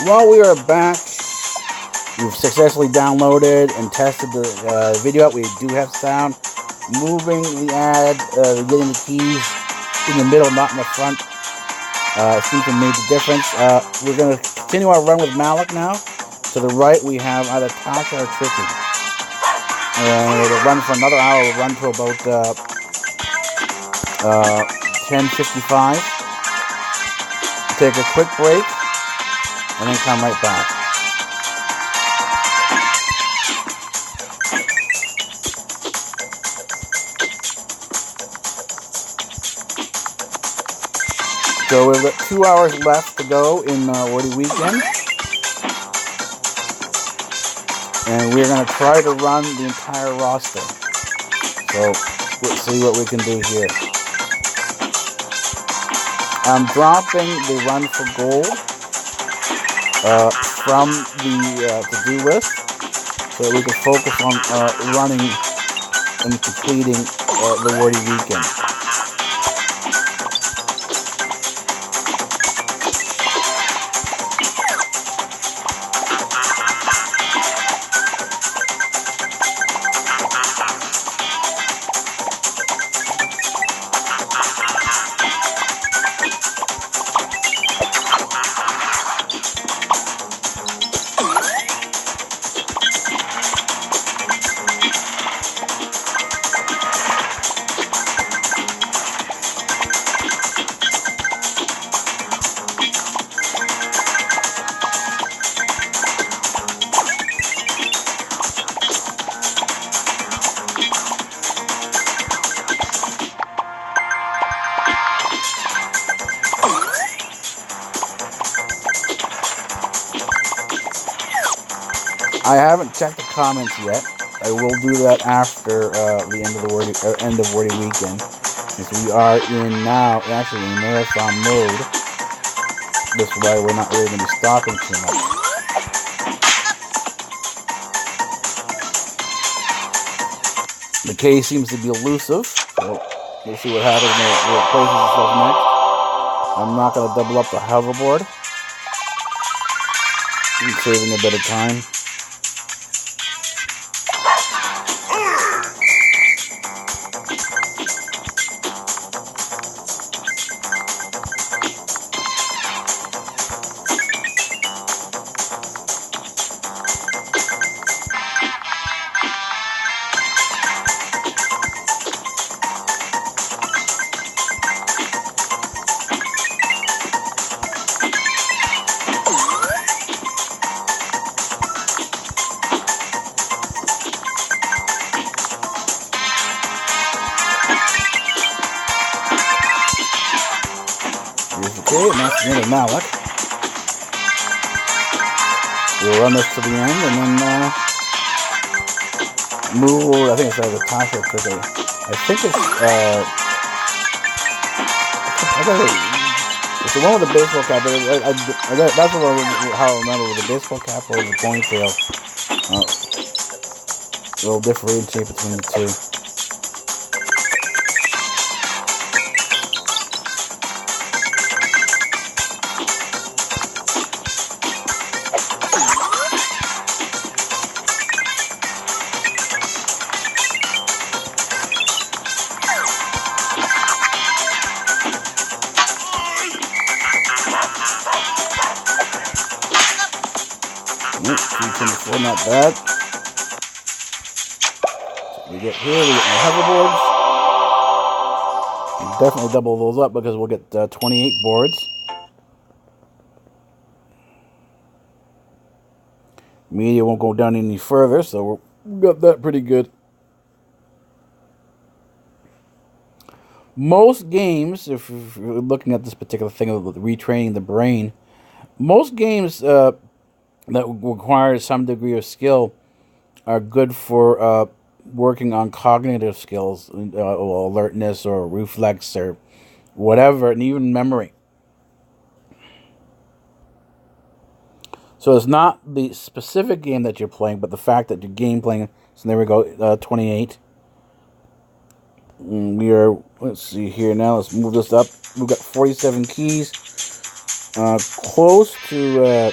While we are back, we've successfully downloaded and tested the video out. We do have sound. Moving the ad, getting the keys in the middle, not in the front, seems to make a difference. We're going to continue our run with Malik now. To the right, we have either Tasha or Tricky. And it'll run for another hour. We'll run to about 10:55. Take a quick break, and then come right back. So we've got 2 hours left to go in WordWeekend. And we're going to try to run the entire roster. So let's see what we can do here. I'm dropping the run for gold from the to-do list so that we can focus on running and completing the WordWeekend. I haven't checked the comments yet. I will do that after the end of the WordWeekend, since we are actually in marathon mode. This way, we're not really going to be stopping too much. The case seems to be elusive, so we'll see what happens when it places itself next. I'm not going to double up the hoverboard. I'm saving a bit of time. Okay, and that's the end of Malik. We'll run this to the end and then move. I think it's the Tasha because I think it's it's the one with the baseball cap. That's how I remember with the baseball cap or the ponytail. It'll differentiate between the two. Not bad. So we get here, we get my hoverboards. We'll definitely double those up because we'll get 28 boards. Media won't go down any further, so we got that pretty good. Most games, if you're looking at this particular thing of retraining the brain, most games that require some degree of skill are good for working on cognitive skills, or alertness or reflex or whatever, and even memory. So it's not the specific game that you're playing, but the fact that you're game playing. So there we go, 28. And we are, let's see here now, let's move this up. We've got 47 keys. Close to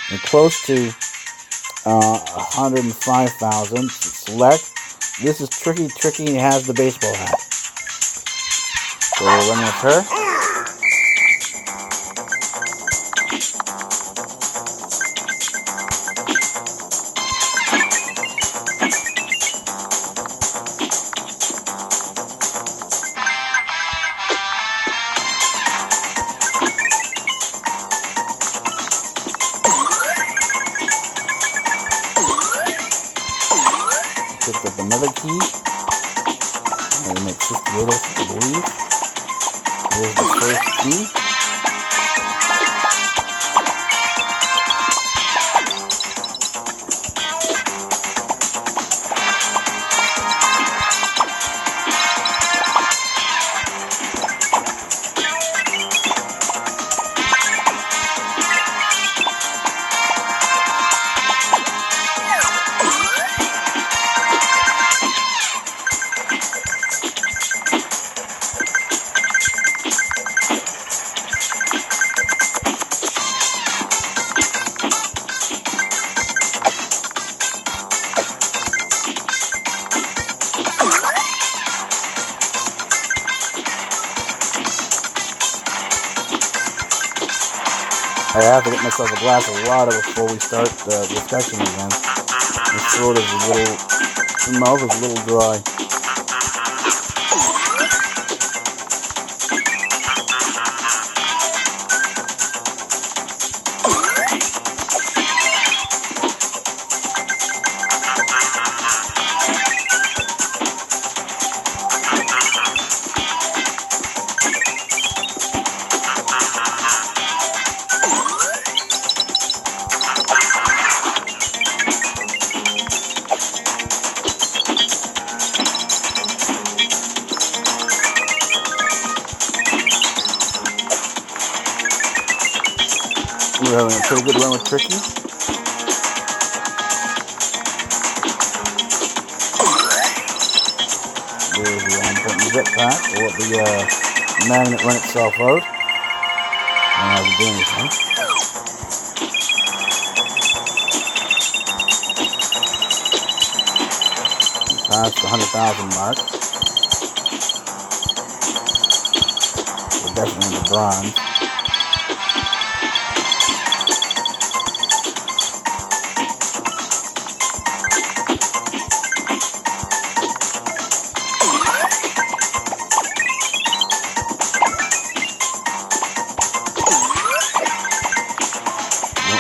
We're close to 105,000. Select. This is Tricky. Tricky has the baseball hat. So we'll run with her. Picked up another key. I'm going to make 58, I believe. Here's the first key. I have to get myself a glass of water before we start the discussion again. My throat is the mouth is a little dry. We're having a pretty good run with Tricky. There's the important jetpack. We'll let the magnet run itself out. I don't have to do anything. Past the 100,000 mark. We're definitely in the bronze.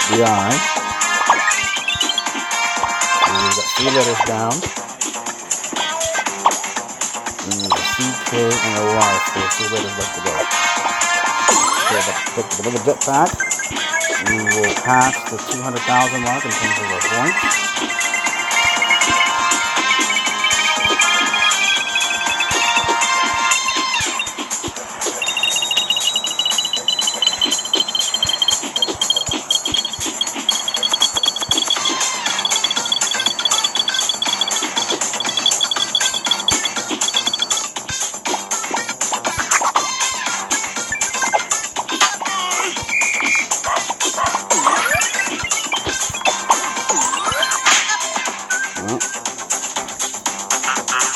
The I. We've got 3 letters down. And there's a C, K, and a Y, so 3 letters left to go. So pick another jetpack. We will pass the 200,000 mark in terms of our points.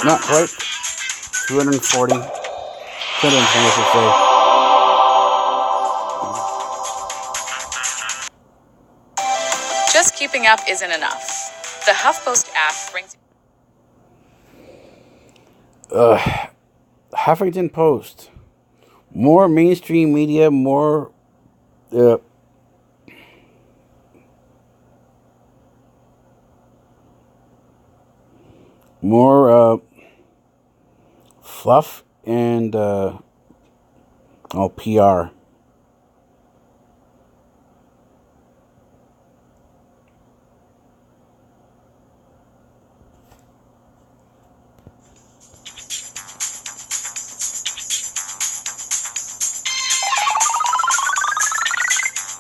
Not quite. 240. 220, I should say. Just keeping up isn't enough. The HuffPost app brings... Huffington Post. More mainstream media, more... more fluff and PR.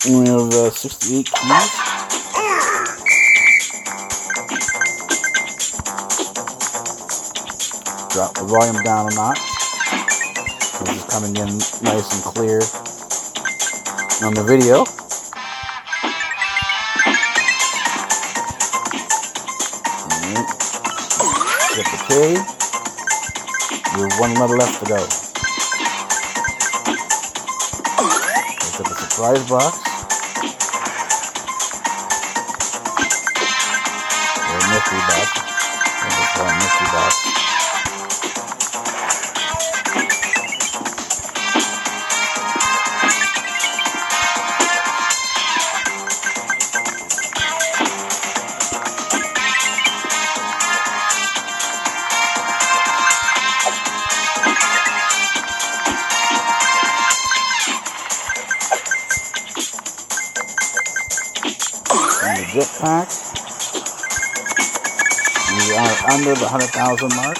We have 68 keys. Drop the volume down a notch. This is coming in nice and clear on the video. Get the K. You have one letter left to go. Let's get the surprise box. Or a mystery box. Let's call it mystery box. Jetpack. We are under the 100,000 mark.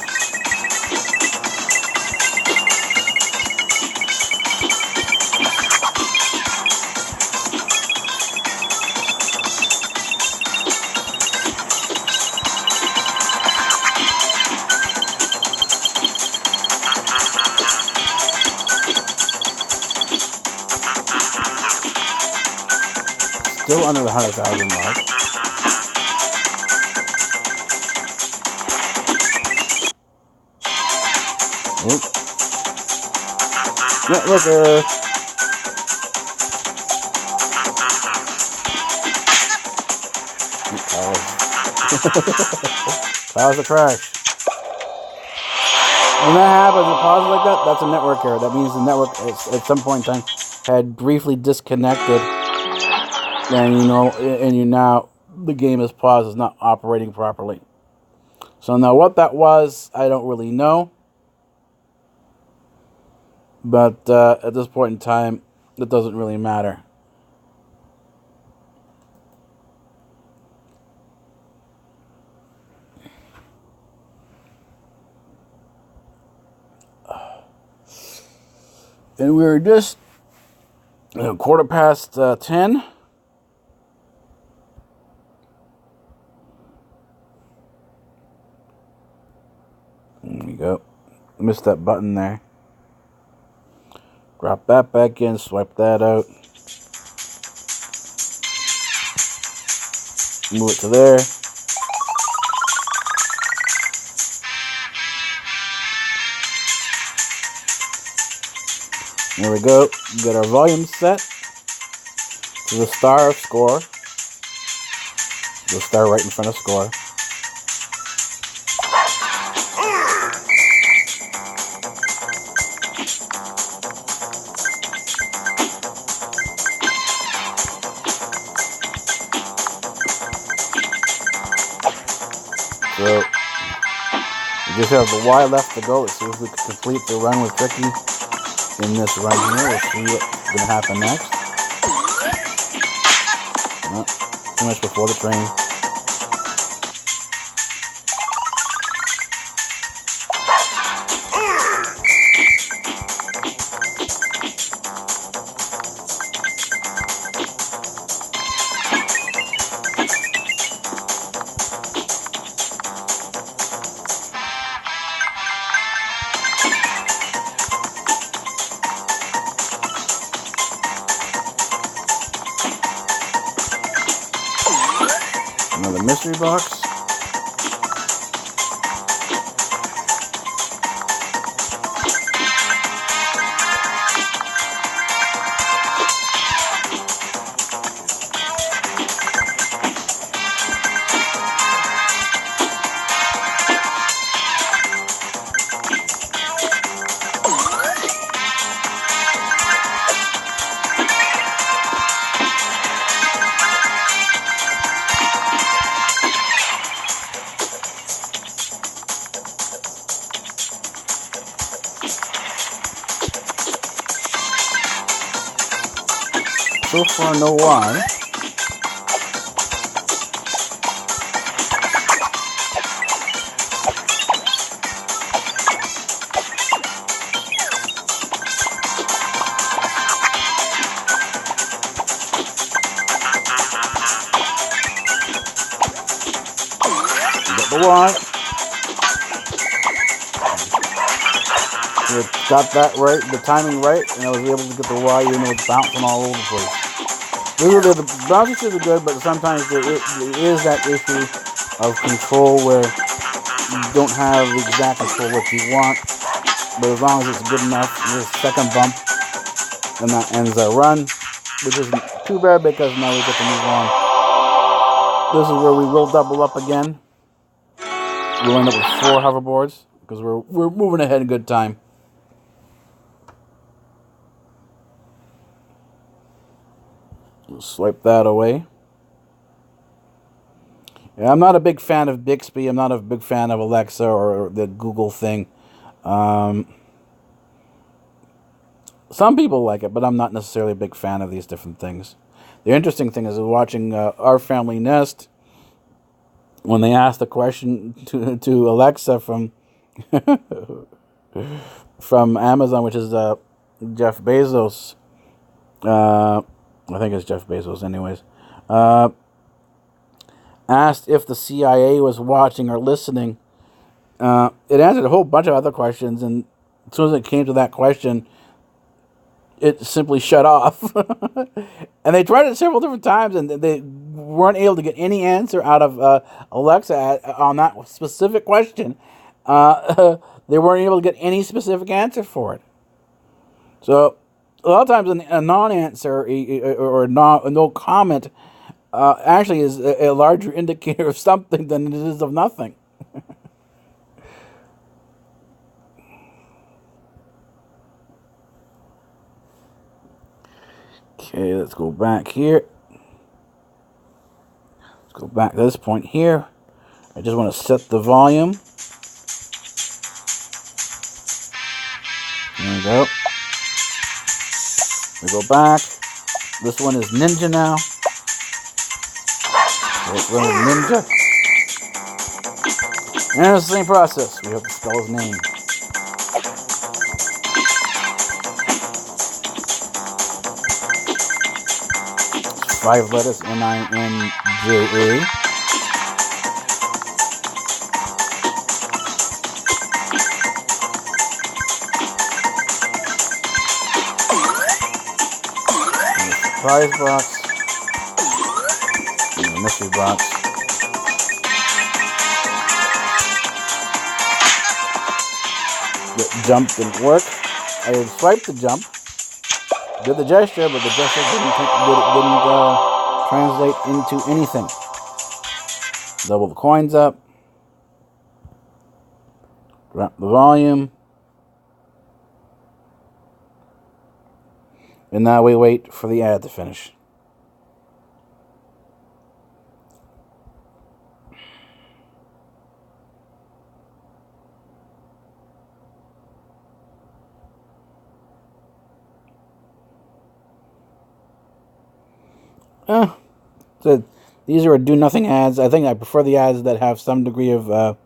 Still under the 100,000 mark. Oop. Networker. Cause a crash. When that happens, it pauses like that, that's a network error. That means the network at some point in time had briefly disconnected. And now the game is paused, it's not operating properly. So now what that was, I don't really know. But at this point in time, it doesn't really matter. And we're just 10:15. There we go. Missed that button there. Drop that back in, swipe that out. Move it to there. There we go. We got our volume set to the star of score. The star right in front of score. So, we just have the Y left to go. Let's see if we can complete the run with Tricky in this run here. We'll see what's going to happen next. No, too much before the train. Another mystery box. So far, no Y. Got the Y. We got that right, the timing right, and I was able to get the Y even though it's bouncing all over the place. Usually the bounces are good, but sometimes there is that issue of control where you don't have the exact control what you want, but as long as it's good enough, your second bump, and that ends our run, which isn't too bad because now we get to move on. This is where we will double up again. We'll end up with 4 hoverboards because we're moving ahead in good time. We'll swipe that away. Yeah, I'm not a big fan of Bixby. I'm not a big fan of Alexa or the Google thing. Some people like it, but I'm not necessarily a big fan of these different things. The interesting thing is watching Our Family Nest, when they asked the question to Alexa from from Amazon, which is Jeff Bezos. I think it's Jeff Bezos anyways. Asked if the CIA was watching or listening. It answered a whole bunch of other questions, and as soon as it came to that question, it simply shut off. And they tried it several different times, and they weren't able to get any answer out of Alexa on that specific question. They weren't able to get any specific answer for it. So a lot of times a non-answer or no comment actually is a larger indicator of something than it is of nothing. Okay, let's go back here. Let's go back to this point here. I just want to set the volume. There we go. We go back. This one is Ninja now. Let's run Ninja. And it's the same process. We have to spell his name. It's 5 letters, Ninja. Surprise box, and the mystery box. The jump didn't work. I had swiped the jump, did the gesture, but the gesture didn't translate into anything. Double the coins up, drop the volume, and now we wait for the ad to finish. So these are do-nothing ads. I think I prefer the ads that have some degree of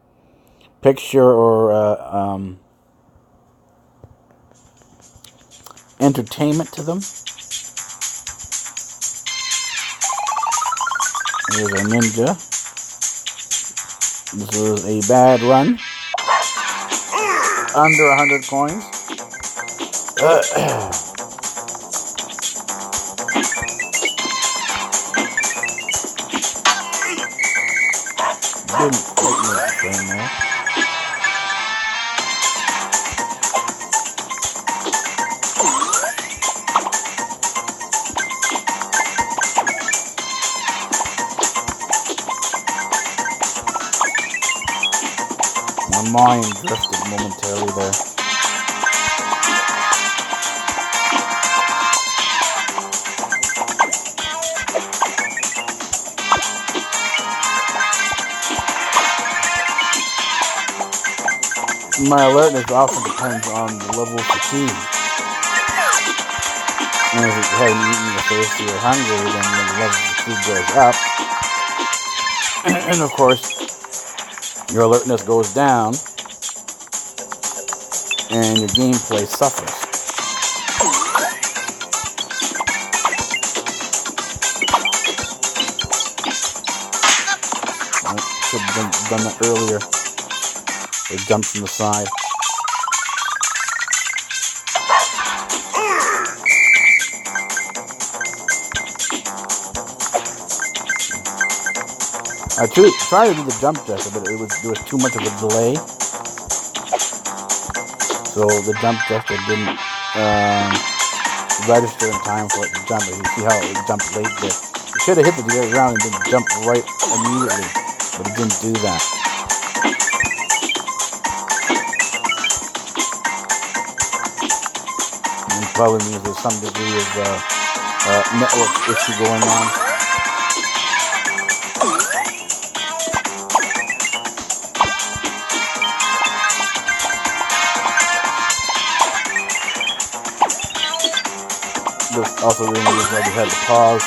picture or entertainment to them. Here's a Ninja. This was a bad run. Under 100 coins. Didn't quite make the frame there. My mind drifted momentarily there. My alertness often depends on the level of fatigue. And if you haven't eaten your thirsty or hungry, then the level of fatigue goes up. And of course, your alertness goes down, and your gameplay suffers. I should have done that earlier. It jumped from the side. I tried to do the jump gesture, but there was too much of a delay. So the jump gesture didn't register in time for it to jump. You see how it jumped late there. It should have hit the ground and then jump right immediately, but it didn't do that. And it probably means there's some degree of network issue going on. This also the reason why we had to pause.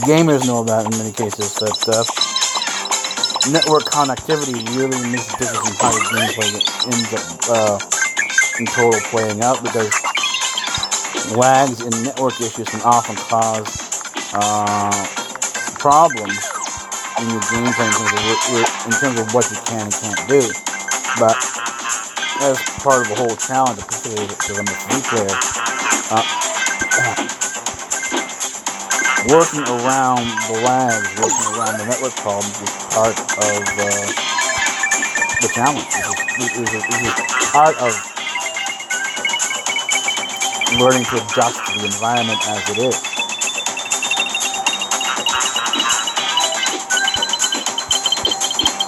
Gamers know that in many cases, that network connectivity really makes a difference in how the gameplay ends up in total playing out, because lags and network issues can often cause problems in your gameplay in terms of what you can and can't do. But as part of the whole challenge, particularly because I'm a free player, working around the lags, working around the network problems is part of the challenge. This is part of learning to adjust to the environment as it is.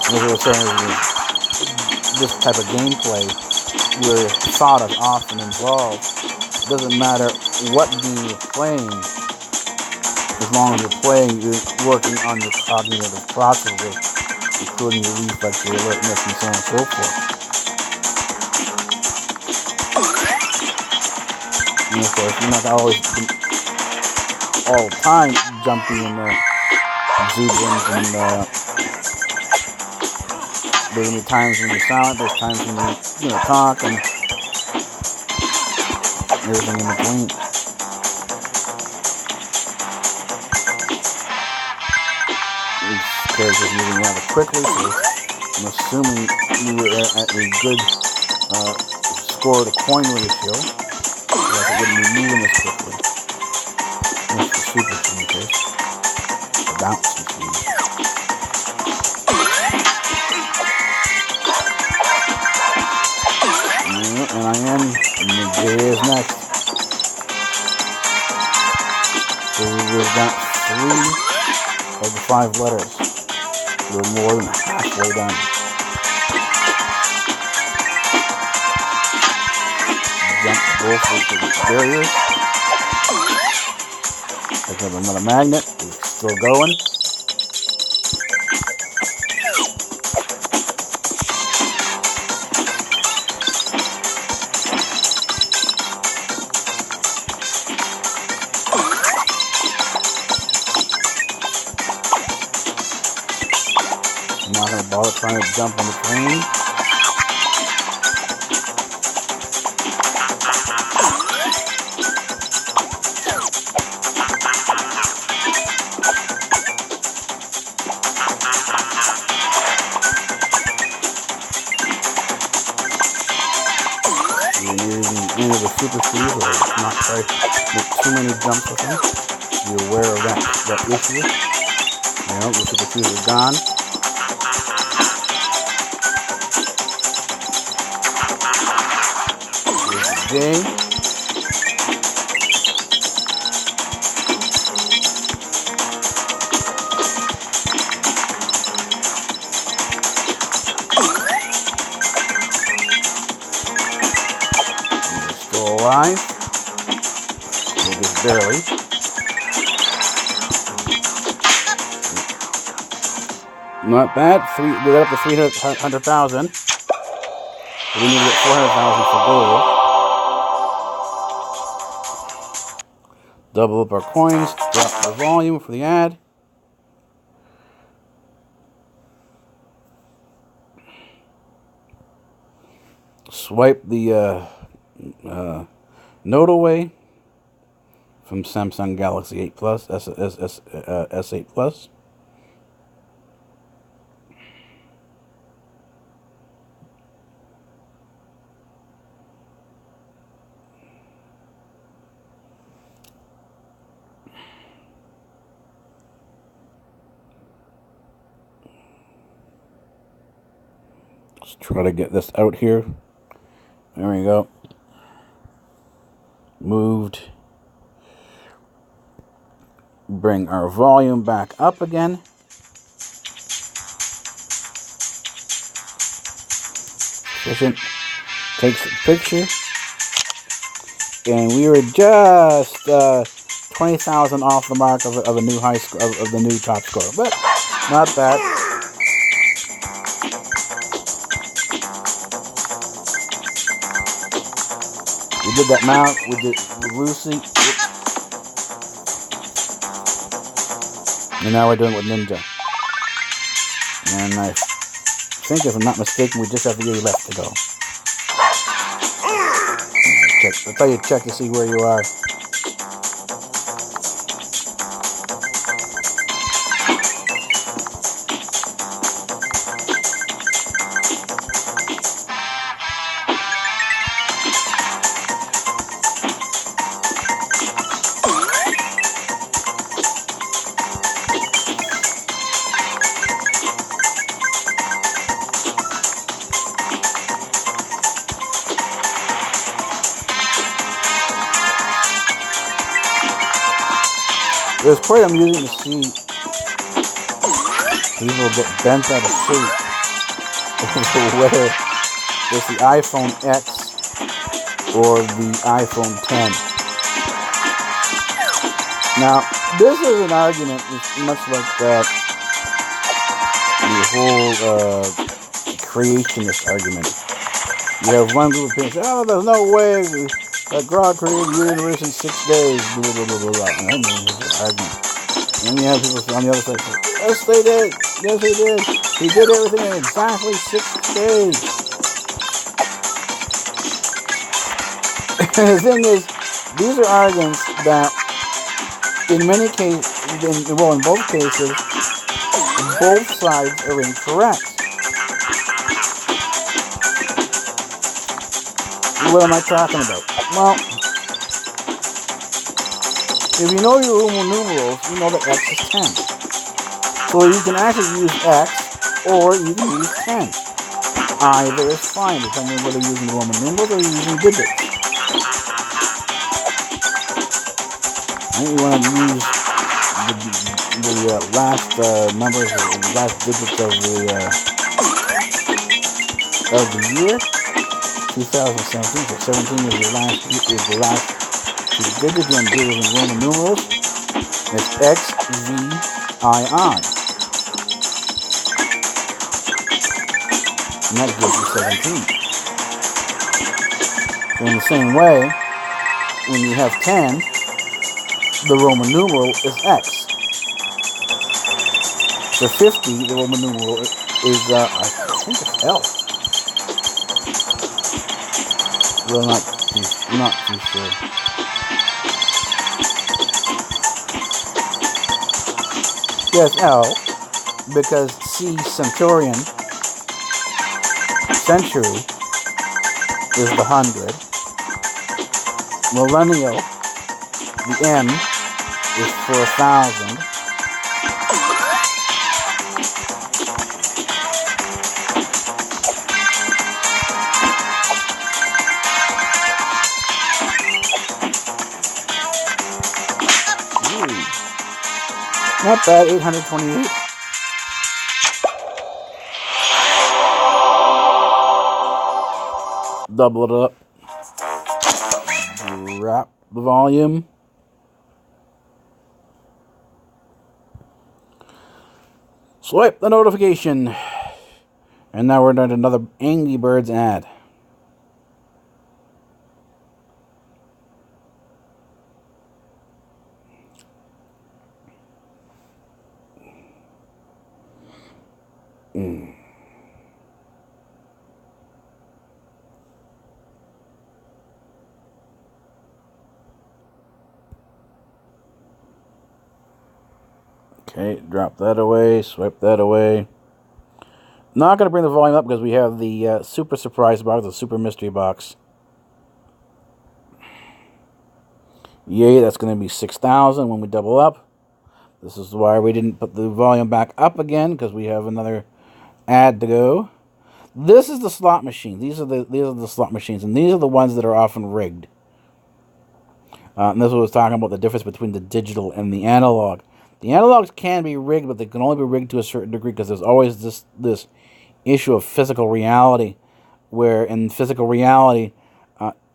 As I was saying, this type of gameplay where thought is often involved. It doesn't matter what game you're playing, as long as you're playing, you're working on your cognitive processes, including your reflex, your alertness, and so on and so forth. And of course, you're not always all the time jumping and exuberant and there's going to be times when you're silent, there's times when you talk, and everything in between. These characters moving rather quickly, so I'm assuming we were at a good score to coin ratio, like it wouldn't be moving as quickly. That's the super sneakers. The bounce machine. And I am, and the J is next. So we've got 3 of the 5 letters. We're more than halfway done. Jump both of the barriers. Pick up another magnet. It's still going. Trying to jump on the train. You're using any of the super speed, or not try to make too many jumps with them. Be aware of that issue. The super speeds are gone. J. Still alive. Well, just barely. Not bad. We got up to 300,000. We need to get 400,000 for gold. Double up our coins, drop the volume for the ad. Swipe the note away from Samsung Galaxy 8 Plus, S8 Plus. Let's try to get this out here. There we go. Moved. Bring our volume back up again. Sufficient. Takes a picture. And we were just 20,000 off the mark of a new high score, of the new top score, but not bad. We did that mount with Lucy, and now we're doing it with Ninja. And I think, if I'm not mistaken, we just have the A left to go. I'll tell you, check to see where you are. It was quite amusing to see people get bent out of shape whether it's the iPhone X or the iPhone 10. Now, this is an argument much like the whole creationist argument. You have one group of people say, "Oh, there's no way that God created the universe in 6 days." Blah blah blah blah blah. And then you have people on the other side say, "Yes, they did. Yes, he did. He did everything in exactly 6 days." The thing is, these are arguments that, in many cases, in both cases, both sides are incorrect. What am I talking about? Well, if you know your Roman numerals, you know that X is 10. So you can actually use X, or you can use 10. Either is fine, depending on whether you're using Roman numerals or you're using digits. I think you want to use the last numbers, the last digits of the year. 2017, so 17 is the last two digits. You want to do it in Roman numerals. It's XVII. And that gives you 17. So in the same way, when you have 10, the Roman numeral is X. For 50, the Roman numeral is, I think it's L. Well, not too sure. Yes, L, because C, centurion, century, is the 100. Millennial, the M, is for 1,000. Not bad, 828. Double it up. Drop the volume. Swipe the notification. And now we're doing another Angry Birds ad. Okay, drop that away, swipe that away. Not going to bring the volume up because we have the super surprise box, the super mystery box. Yay, that's going to be 6,000 when we double up. This is why we didn't put the volume back up again, because we have another ad to go. This is the slot machine. These are the slot machines, and these are the ones that are often rigged. And this was talking about the difference between the digital and the analog. The analogs can be rigged, but they can only be rigged to a certain degree because there's always this issue of physical reality, where in physical reality,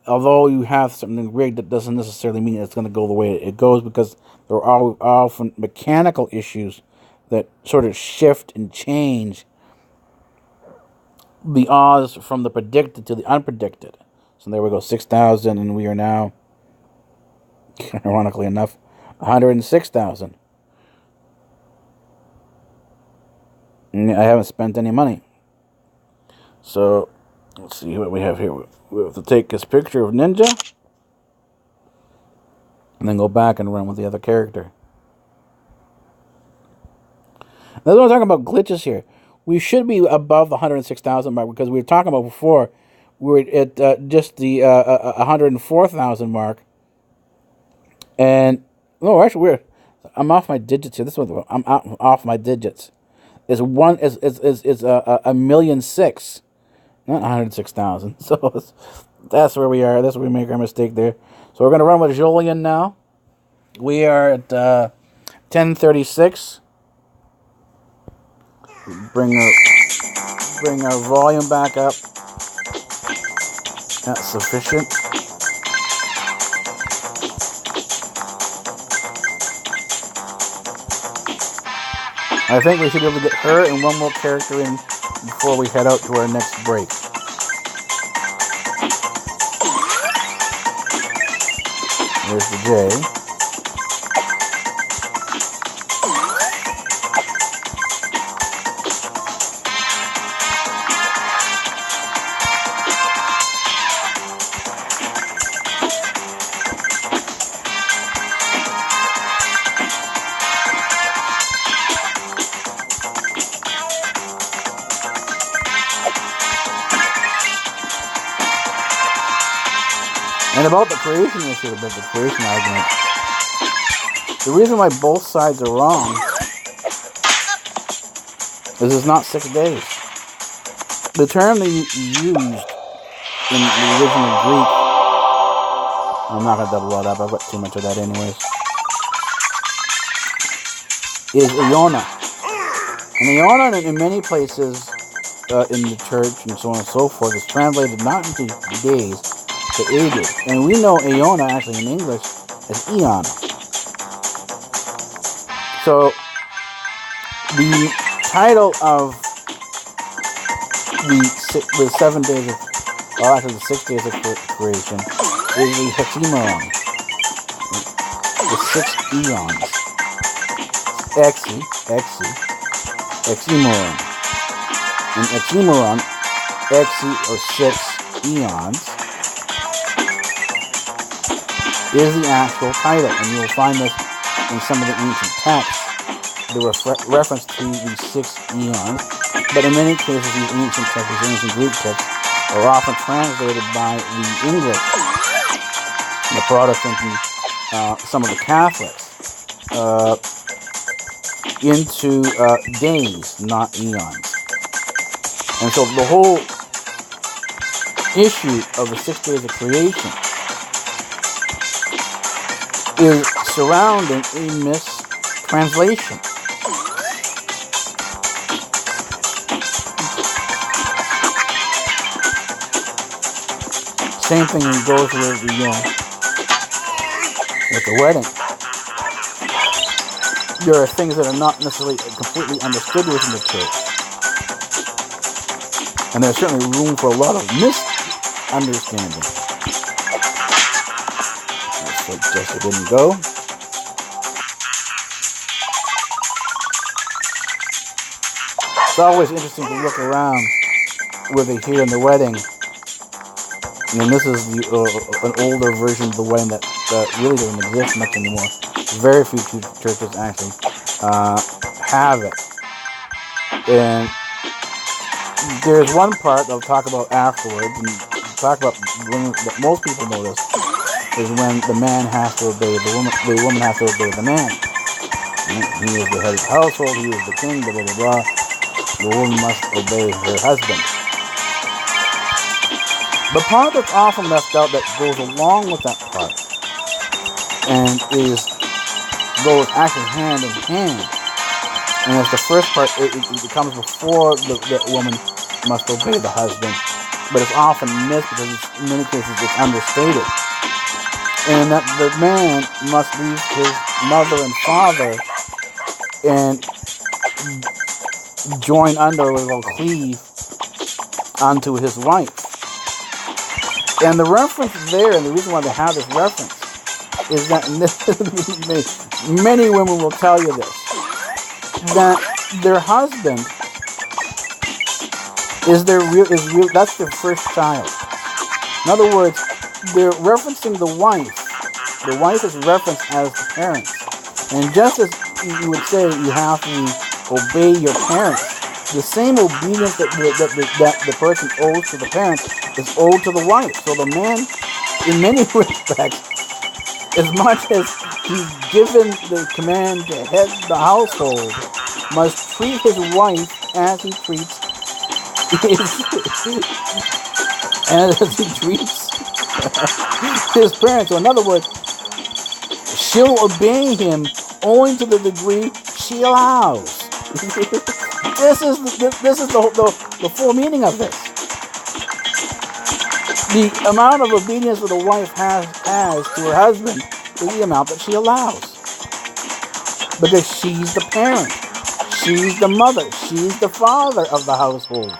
although you have something rigged, that doesn't necessarily mean it's going to go the way it goes, because there are often mechanical issues that sort of shift and change the odds from the predicted to the unpredicted. So there we go, 6,000, and we are now, ironically enough, 106,000. I haven't spent any money. So, let's see what we have here. We have to take this picture of Ninja, and then go back and run with the other character. That's what I'm talking about, glitches here. We should be above the 106,000 mark, because we were talking about before, we were at just the 104,000 mark. And, no, actually, I'm off my digits here. This one, I'm off my digits. Is 1,000,006, not 106,000. So that's where we are. That's where we make our mistake there. So we're gonna run with Jolien now. We are at 10:36. Bring our volume back up. That's sufficient. I think we should be able to get her and one more character in before we head out to our next break. There's the J. And about the creation issue, about the creation argument, the reason why both sides are wrong is it's not 6 days. The term they used in the original Greek, I'm not going to double that up, I've got too much of that anyways, is Iona. And Iona in many places in the church and so on and so forth is translated not into days, but ages. And we know Iona actually in English as Eon. So the title of the 7 days of, or actually the 6 days of creation is the Hexameron. The 6 eons. Hexameron. And Hexameron, or 6 eons, is the actual title, and you will find this in some of the ancient texts. There were reference to the 6 eons, but in many cases these ancient texts, these ancient Greek texts, are often translated by the English, the Protestant, and some of the Catholics, into days, not eons. And so the whole issue of the 6 days of creation is surrounding a mistranslation. Same thing goes with the wedding. There are things that are not necessarily completely understood within the church. And there's certainly room for a lot of misunderstanding. Just it didn't go. It's always interesting to look around where they hear in the wedding. And this is an older version of the wedding that really doesn't exist much anymore. Very few churches actually have it. And there's one part I'll talk about afterwards, and talk about that most people know this, is when the man has to obey the woman has to obey the man. He is the head of the household, he is the king, blah, blah, blah, blah. The woman must obey her husband. The part that's often left out that goes along with that part and goes actually hand in hand, and it's the first part. It comes before the woman must obey the husband, but it's often missed because in many cases it's understated. And that the man must leave his mother and father and join under or cleave unto his wife. And the reference there, and the reason why they have this reference, is that many women will tell you this, that their husband is that's their first child. In other words, they're referencing the wife. The wife is referenced as the parents. And just as you would say you have to obey your parents, the same obedience that the person owes to the parents is owed to the wife. So the man, in many respects, as much as he's given the command to head the household, must treat his wife as he treats his parents. So in other words, she'll obey him only to the degree she allows. This is the full meaning of this. The amount of obedience that a wife has to her husband is the amount that she allows. Because she's the parent. She's the mother. She's the father of the household.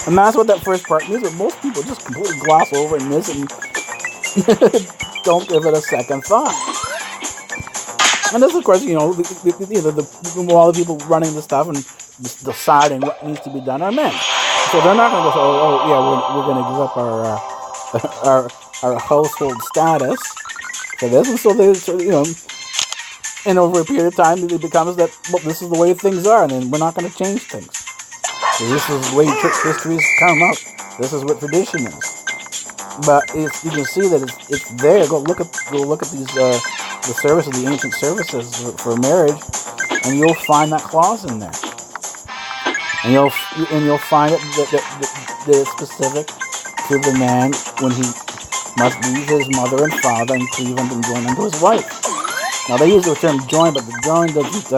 And that's what that first part means, but most people just completely gloss over and miss it and don't give it a second thought. And this, of course, all the people running the stuff and deciding what needs to be done are men. So they're not going to go, we're going to give up our household status for this. And so they, and over a period of time, it becomes that, well, this is the way things are, and then we're not going to change things. So this is the way history's come up. This is what tradition is. But you can see that it's there. Go look at these the services, the ancient services for marriage, and you'll find that clause in there. And you'll find it that it's specific to the man when he must leave his mother and father and cleave unto and join unto his wife. Now they use the term join, but the join doesn't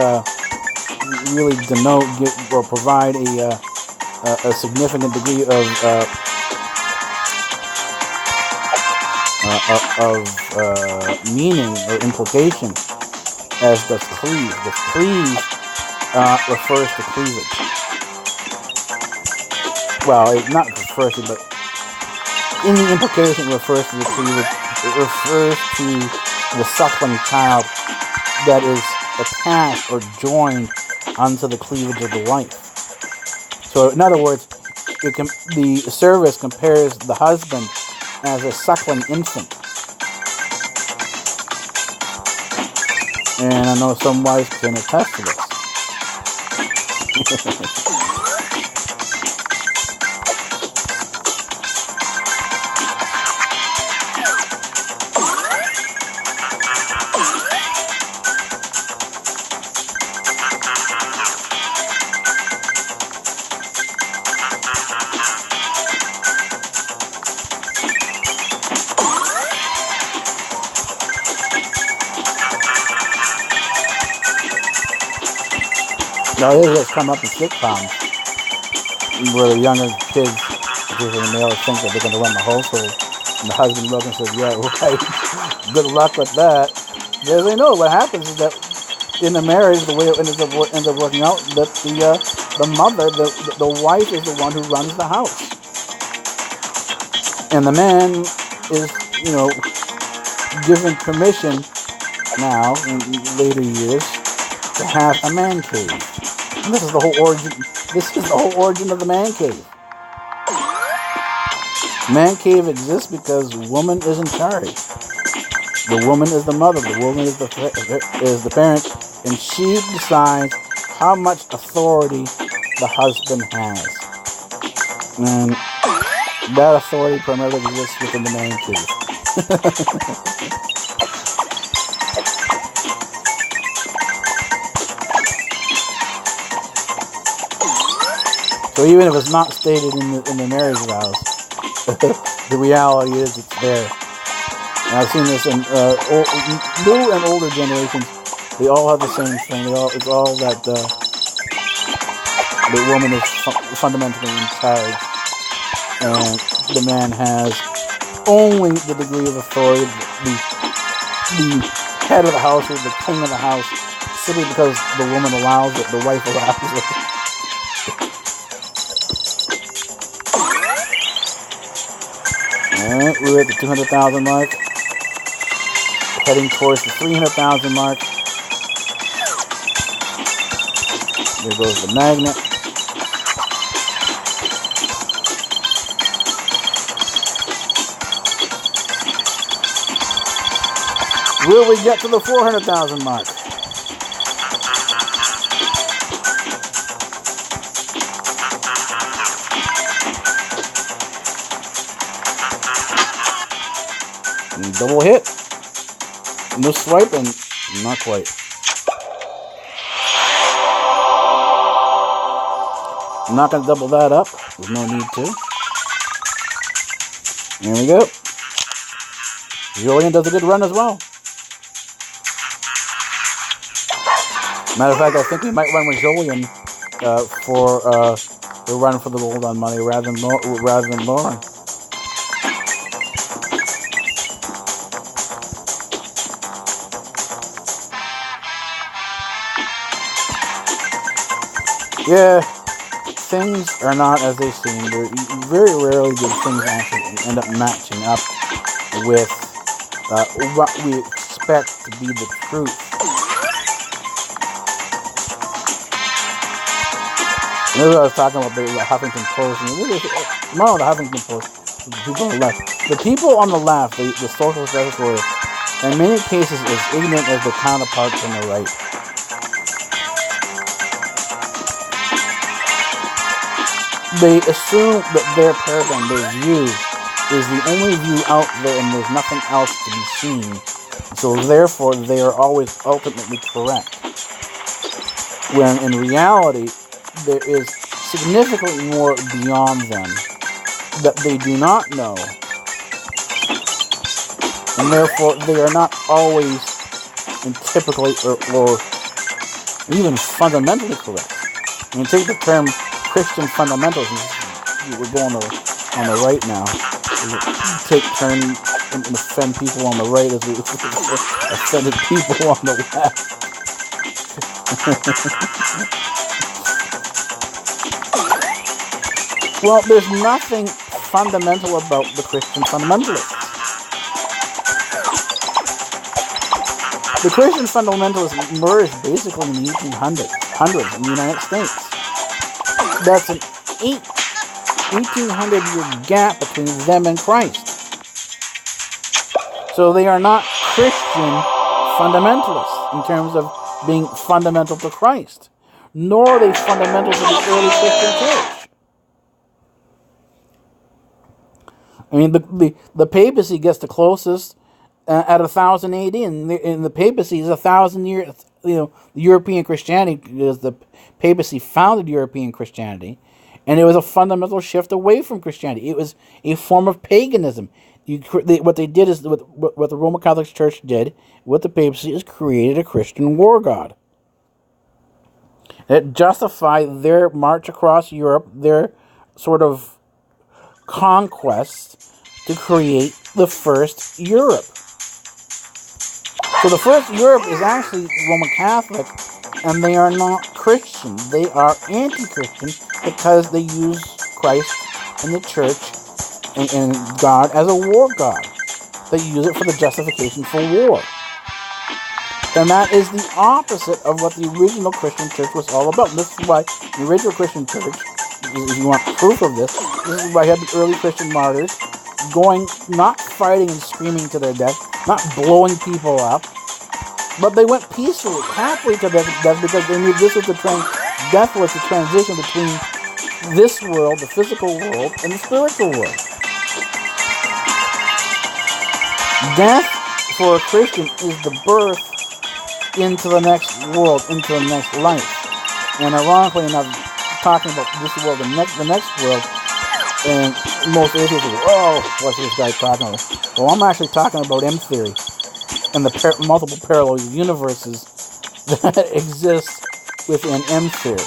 really denote or provide a significant degree of meaning or implication as does cleave. The cleave refers to cleavage. Well, it not refers to, but in the implication it refers to the cleavage. It refers to the suckling child that is attached or joined unto the cleavage of the wife. So, in other words, the service compares the husband as a suckling infant. And I know some wives can attest to this. Now, this has come up in sitcoms where the younger kids, particularly the males, think that they're going to run the household, and the husband looks and says, "Yeah, right. Good luck with that." Because they know what happens is that in the marriage, the way it ends up working out, that the mother, the wife, is the one who runs the house, and the man is, given permission now in later years to have a man cave. And this is the whole origin. This is the whole origin of the man cave. Man cave exists because woman is in charge. The woman is the mother. The woman is the parent, and she decides how much authority the husband has. And that authority primarily exists within the man cave. So So even if it's not stated in the marriage vows, the reality is it's there. And I've seen this in new and older generations. They all have the same thing. It's all that the woman is fundamentally in charge, and the man has only the degree of authority, the head of the house or the king of the house, simply because the woman allows it, the wife allows it. Alright, we're at the 200,000 mark. Heading towards the 300,000 mark. There goes the magnet. Will we get to the 400,000 mark? Double hit. No swipe and not quite. I'm not going to double that up. There's no need to. There we go. Julian does a good run as well. Matter of fact, I think we might run with Julian for the run for the gold on money rather than Lauren. Yeah, things are not as they seem. Very rarely do things actually end up matching up with what we expect to be the truth. This is what I was talking about the Huffington Post. Not the Huffington Post. People on the left. The people on the left, the socialist justice warriors, in many cases as ignorant as the counterparts on the right. They assume that their paradigm, their view, is the only view out there and there's nothing else to be seen. So therefore, they are always ultimately correct. When in reality, there is significantly more beyond them that they do not know. And therefore, they are not always and typically or even fundamentally correct. I mean, take the term Christian fundamentalism. We're going on the right now. Take turn and offend people on the right as we offended people on the left. Well, there's nothing fundamental about the Christian fundamentalists. The Christian fundamentalists emerged basically in the 1800s in the United States. That's an 1800-year gap between them and Christ. So they are not Christian fundamentalists in terms of being fundamental to Christ, nor are they fundamental to the early Christian church. I mean, the papacy gets the closest at 1000 AD, and the papacy is 1,000 years. European Christianity, because the papacy founded European Christianity, and it was a fundamental shift away from Christianity. It was a form of paganism. What they did is what the Roman Catholic Church did with the papacy is created a Christian war god. It justified their march across Europe, their sort of conquest to create the first Europe. So the first Europe is actually Roman Catholic, and they are not Christian. They are anti-Christian because they use Christ and the church and God as a war god. They use it for the justification for war. And that is the opposite of what the original Christian church was all about. And this is why the original Christian church, if you want proof of this is why you had the early Christian martyrs going, not fighting and screaming to their death, not blowing people up, but they went peacefully, happily to their death because they knew this was death was the transition between this world, the physical world, and the spiritual world. Death for a Christian is the birth into the next world, into the next life. And ironically enough, talking about this world, the next world, and most atheists go, "Oh, what's this guy talking about?" Well, I'm actually talking about M theory and the multiple parallel universes that exist within M theory.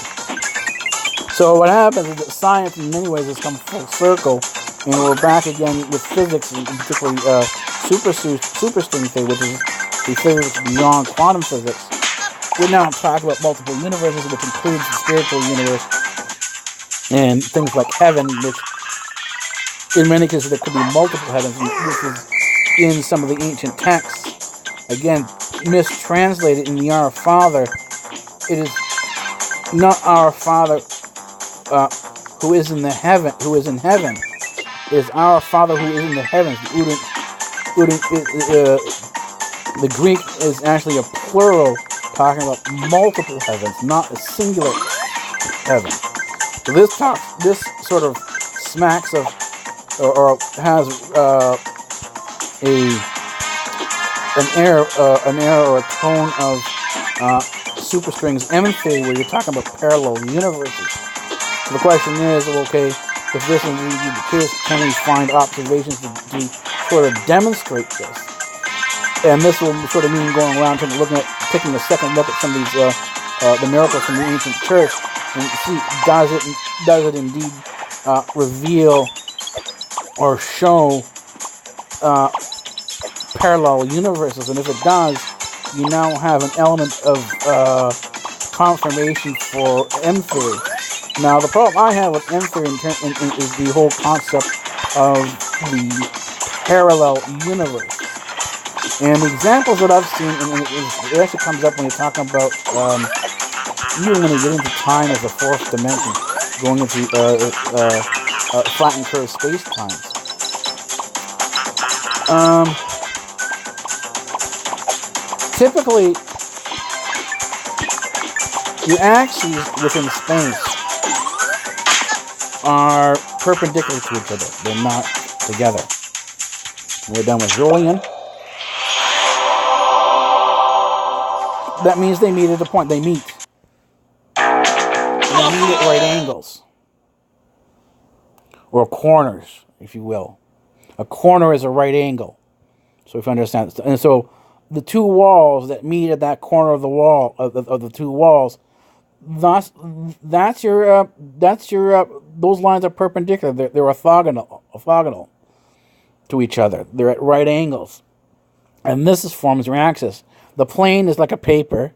So what happens is that science, in many ways, has come full circle, and we're back again with physics, and particularly superstring theory, which is the physics beyond quantum physics. We're now talking about multiple universes, which includes the spiritual universe and things like heaven, which in many cases there could be multiple heavens. And this is in some of the ancient texts. Again, mistranslated in the Our Father. It is not our Father who is in heaven. It is our Father who is in the heavens. The Greek is actually a plural, talking about multiple heavens, not a singular heaven. So this sort of smacks of, or has an air or a tone of superstrings M theory, where you're talking about parallel universes. So the question is, okay, if this is indeed the case, can we find observations to sort of demonstrate this? And this will sort of mean going around and taking a second look at some of these the miracles from the ancient church, and see, does it indeed reveal or show parallel universes? And if it does, you now have an element of confirmation for M theory. Now, the problem I have with M theory is the whole concept of the parallel universe. And the examples that I've seen, and it actually comes up when you're talking about, even when you get into time as a fourth dimension, going into flattened curved space-times. Typically, the axes within space are perpendicular to each other. They're not together. We're done with Julian. That means they meet at a point. They meet. And they meet at right angles. Or corners, if you will. A corner is a right angle. So if you understand. And so the two walls that meet at that corner of the wall, of the two walls, thus that's your those lines are perpendicular. They're orthogonal to each other. They're at right angles. And this forms your axis. The plane is like a paper.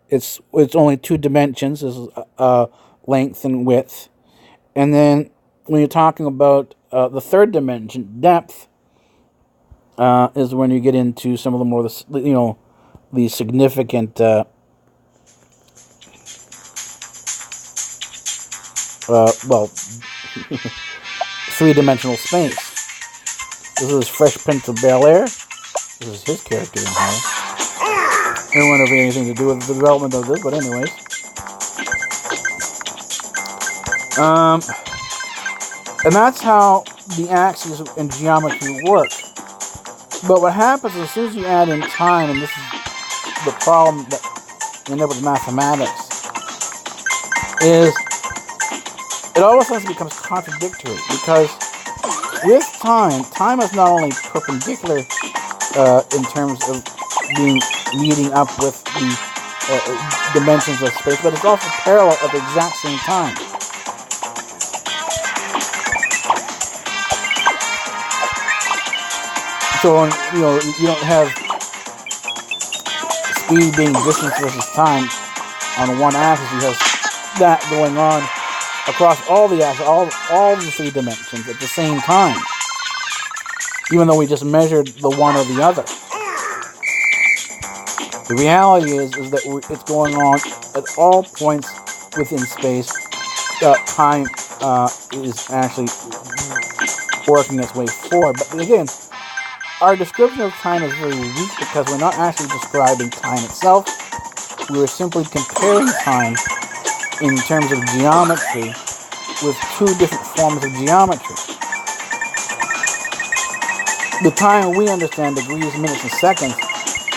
It's only two dimensions, is length and width. And then when you're talking about the third dimension, depth, is when you get into some of the more, the significant three-dimensional space. This is Fresh Prince of Bel-Air. This is his character in here. I don't want to have anything to do with the development of this, but anyways. And that's how the axes in geometry work. But what happens as soon as you add in time, and this is the problem that you end up with mathematics, is it all of a sudden becomes contradictory, because with time is not only perpendicular in terms of meeting up with the dimensions of space, but it's also parallel at the exact same time. So, you don't have speed being distance versus time on one axis. You have that going on across all the axes, all the three dimensions at the same time, even though we just measured the one or the other. The reality is that it's going on at all points within space. Time is actually working its way forward. But again, our description of time is very weak, because we're not actually describing time itself. We're simply comparing time in terms of geometry with two different forms of geometry. The time we understand, degrees, minutes, and seconds,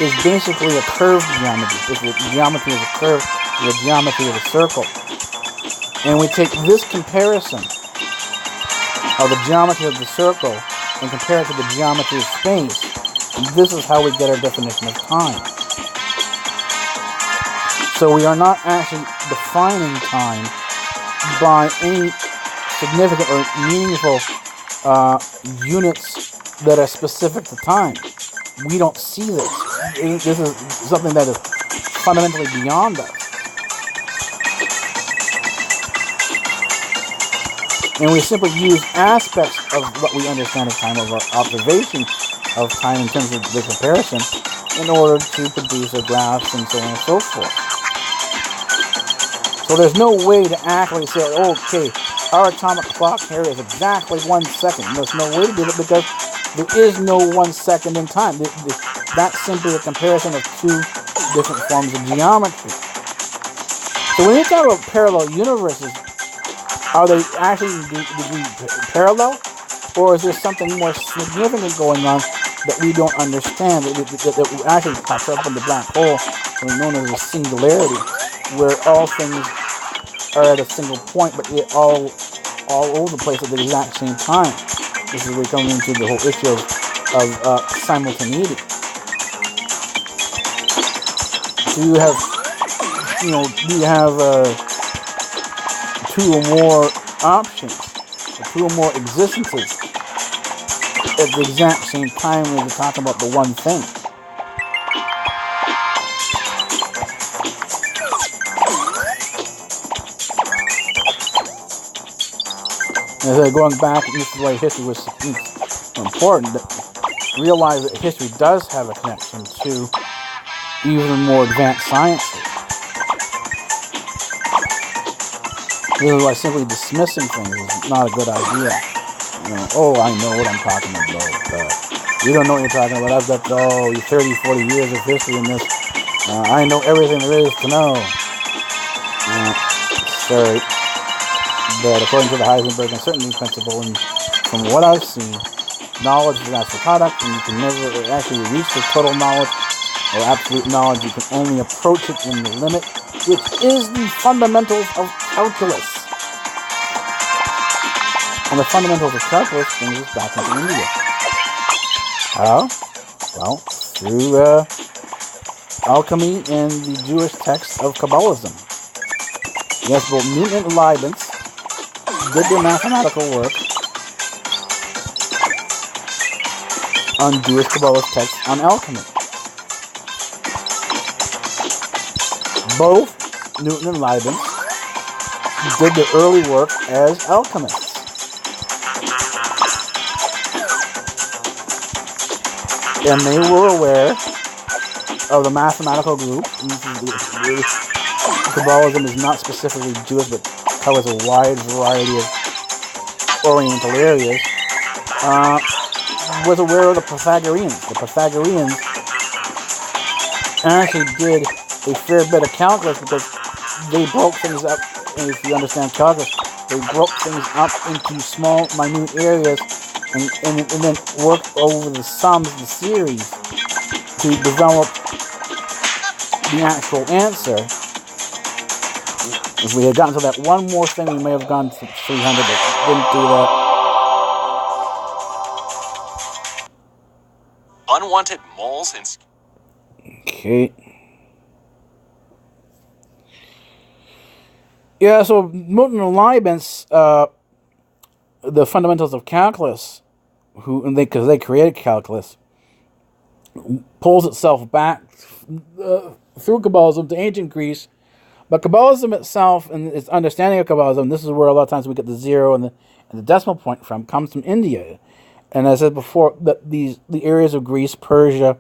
is basically a curved geometry. The geometry of a curve, the geometry of a circle. And we take this comparison of the geometry of the circle and compare it to the geometry of space. And this is how we get our definition of time. So we are not actually defining time by any significant or meaningful units that are specific to time. We don't see this. This is something that is fundamentally beyond us. And we simply use aspects of what we understand of time, of our observation of time in terms of the comparison, in order to produce a graph and so on and so forth. So there's no way to actually say, okay, our atomic clock here is exactly 1 second. And there's no way to do it because there is no 1 second in time. That's simply a comparison of two different forms of geometry. So when you talk about parallel universes, are they actually parallel? Or is there something more significant going on that we don't understand, that actually pops up in the black hole, known as a singularity, where all things are at a single point, but yet all over the place at the exact same time? This is where we come into the whole issue of simultaneity. So you have two or more options, or two or more existences at the exact same time when we're talking about the one thing. And going back, and this is why history was important, that realize that history does have a connection to even more advanced sciences. This is why simply dismissing things is not a good idea. I know what I'm talking about. You don't know what you're talking about. I've got 30, 40 years of history in this. I know everything there is to know. Sorry. But according to the Heisenberg uncertainty principle, and from what I've seen, knowledge is an asymptotic, and you can never actually reach the total knowledge or absolute knowledge. You can only approach it in the limit, which is the fundamentals of calculus. And the fundamentals of calculus brings us back into India. How? Well, through alchemy and the Jewish text of Kabbalism. Yes, both Newton and Leibniz did their mathematical work on Jewish Kabbalist texts on alchemy. Both Newton and Leibniz did their early work as alchemists. And they were aware of the mathematical group. Kabbalism is not specifically Jewish, but covers a wide variety of Oriental areas. Was aware of the Pythagoreans. The Pythagoreans actually did a fair bit of calculus because they broke things up. And if you understand calculus, they broke things up into small, minute areas and then worked over the sums, the series, to develop the actual answer. If we had gotten to that one more thing, we may have gone to 300, but didn't do that. Unwanted moles and... Okay. Yeah, so Newton and Leibniz, the fundamentals of calculus, because they created calculus, pulls itself back through Kabbalism to ancient Greece. But Kabbalism itself and its understanding of Kabbalism, this is where a lot of times we get the zero and the decimal point from, comes from India. And as I said before, the areas of Greece, Persia,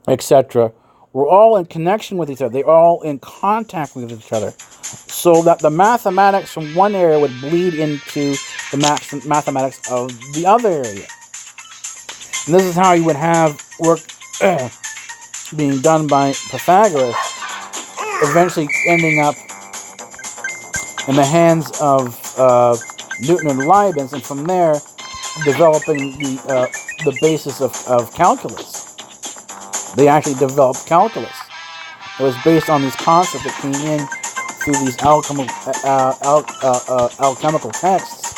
etc., were all in connection with each other. They're all in contact with each other. So that the mathematics from one area would bleed into the mathematics of the other area. And this is how you would have work being done by Pythagoras, eventually ending up in the hands of Newton and Leibniz, and from there developing the basis of calculus. They actually developed calculus. It was based on these concepts that came in through these alchemical texts,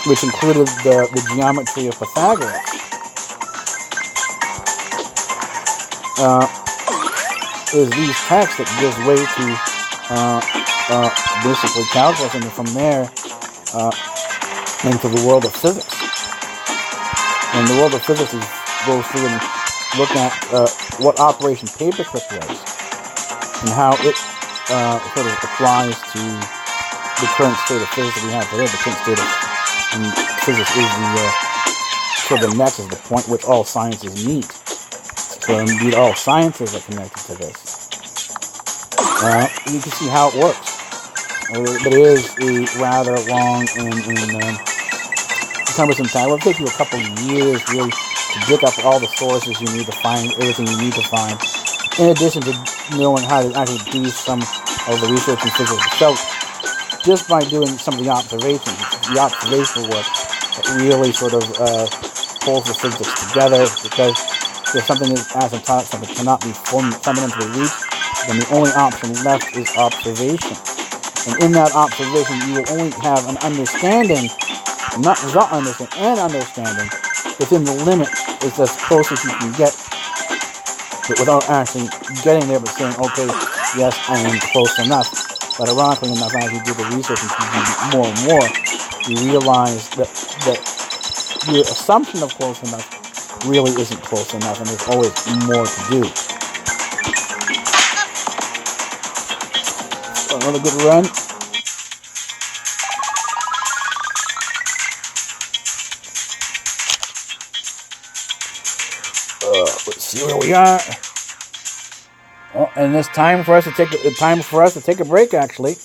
which included the geometry of Pythagoras. Is these texts that gives way to basically calculus, and from there into the world of physics. And the world of physics goes through and look at what Operation Paperclip was and how it sort of applies to the current state of physics that we have today. The current state of physics is the sort of the nexus, the point which all sciences meet. So indeed, all sciences are connected to this. You can see how it works. But it is a rather long and cumbersome time. It will take you a couple of years, really, to dig up all the sources you need to find, everything you need to find, in addition to knowing how to actually do some of the research in physics itself, just by doing some of the observations, the observational work that really sort of pulls the physics together, because if something is asymptotic, something cannot be fundamentally reached, then the only option left is observation. And in that observation, you will only have an understanding, not result understanding, and understanding within the limit is as close as you can get, but without actually getting there, but saying, okay, yes, I am close enough. But ironically enough, as you do the research and you do more and more, you realize that your assumption of close enough really isn't close enough, and there's always more to do. Another good run. Let's see where we are. Oh, and it's time for us to take a break. Actually,